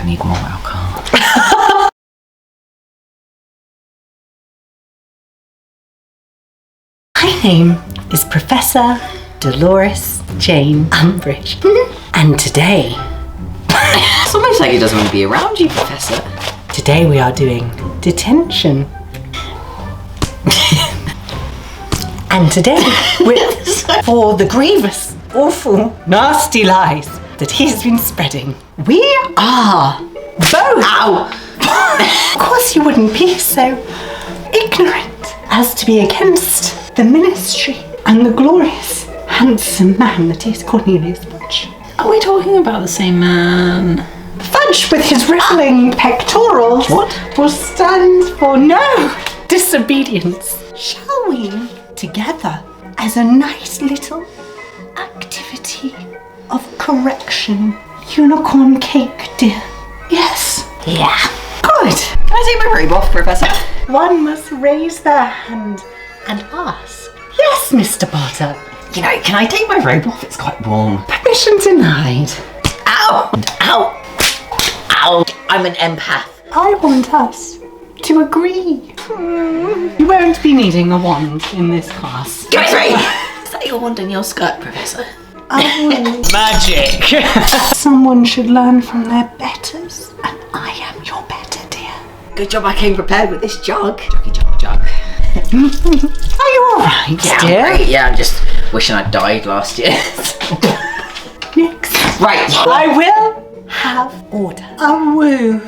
I need more alcohol. My name is Professor Dolores Jane Umbridge. And today... It's almost like he doesn't want to be around you, Professor. Today we are doing detention. And today, for the grievous, awful, nasty lies that he's been spreading, we are both. Ow! Of course you wouldn't be so ignorant as to be against the ministry and the glorious, handsome man that is Cornelius Fudge. Are we talking about the same man? Fudge with his rippling pectorals. What? Will stand for no disobedience. Shall we, together, as a nice little activity of correction, unicorn cake, dear? Yes. Yeah. Good. Can I take my robe off, Professor? One must raise their hand and ask. Yes, Mr. Potter. You know, can I take my robe off? It's quite warm. Permission denied. Ow! Ow! Ow! I'm an empath. I want us to agree. You won't be needing a wand in this class. Give it to me! Is that your wand in your skirt, Professor? I will. Magic! Someone should learn from their betters, and I am your better, dear. Good job I came prepared with this jug. Juggy jug jug. Are you alright, Yeah, dear? I'm great. Yeah, I'm just wishing I'd died last year. Next. Right. I will have order. A woo.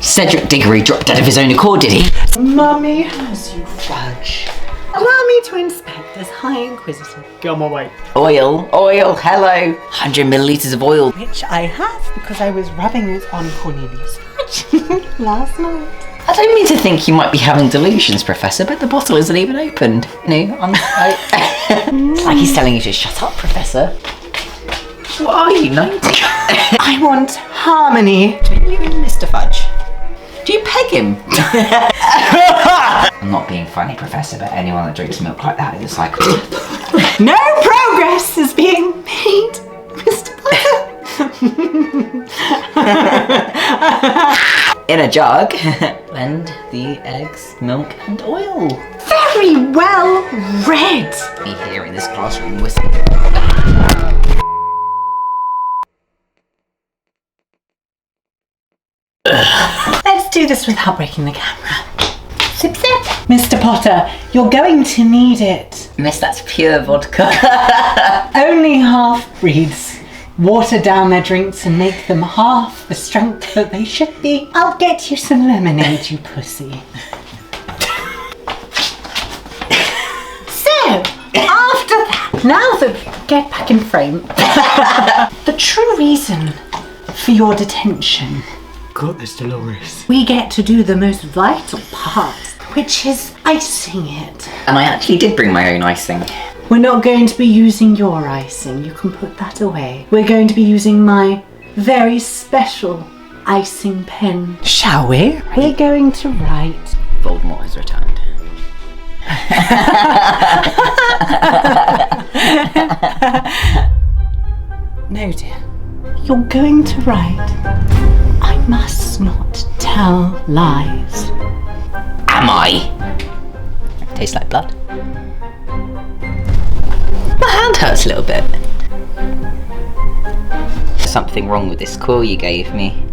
Cedric Diggory dropped dead of his own accord, did he? Mummy has you, Fudge. Allow me to inspect this High Inquisitor. Get on my way. Oil, hello. 100 millilitres of oil. Which I have because I was rubbing it on Cornelius Fudge last night. I don't mean to think you might be having delusions, Professor, but the bottle isn't even opened. You know, it's like he's telling you to shut up, Professor. What are you, 90? I want harmony. Do you, Mr. Fudge? Do you peg him? I'm not being funny, Professor, but anyone that drinks milk like that is like... No progress is being made, Mr. Potter. In a jug, blend the eggs, milk and oil. Very well read. Me here in this classroom with... Let's do this without breaking the camera. Sip, sip. Mr. Potter, you're going to need it. Miss, that's pure vodka. Only half-breeds water down their drinks and make them half the strength that they should be. I'll get you some lemonade, you pussy. So, after that, now that get back in frame, the true reason for your detention. Got this, Dolores. We get to do the most vital part, which is icing it. And I actually did bring my own icing. We're not going to be using your icing, you can put that away. We're going to be using my very special icing pen. Shall we? We're going to write... Voldemort has returned. No, dear. You're going to write... I must not tell lies. Am I? Tastes like blood. My hand hurts a little bit. There's something wrong with this quill you gave me.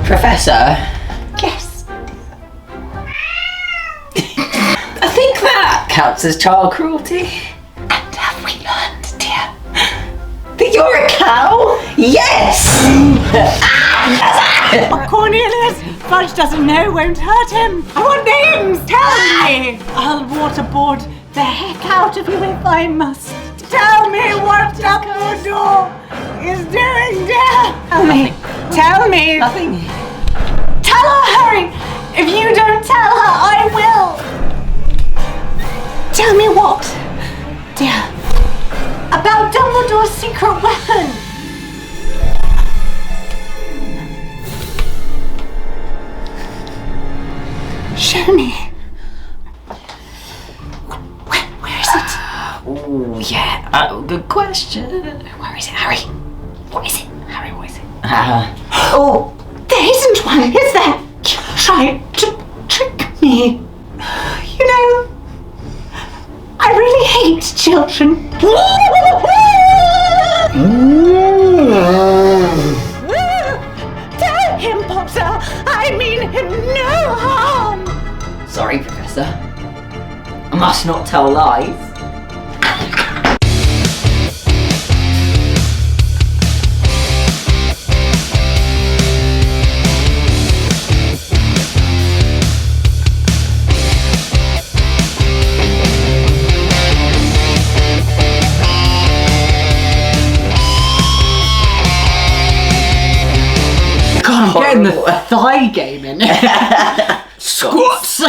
Professor? Yes. I think that counts as child cruelty. And have we learned, dear? That you're a cow? Yes! Cornelius, Fudge doesn't know, won't hurt him. I want names, tell me. I'll waterboard the heck out of you if I must. Tell me what Dumbledore is doing, dear. Tell me. Tell me. Nothing. Tell her, hurry. If you don't tell her, I will. Tell me what, dear? About Dumbledore's secret weapon. Show me. Where is it? Oh, yeah. Good question. Where is it, Harry? What is it? Harry, what is it? Oh! There isn't one, is there? You tried to trick me. You know, I really hate children. Tell him, Potter. I mean him no harm. Sorry, Professor. I must not tell lies. God, I'm getting the thigh game in. Squats.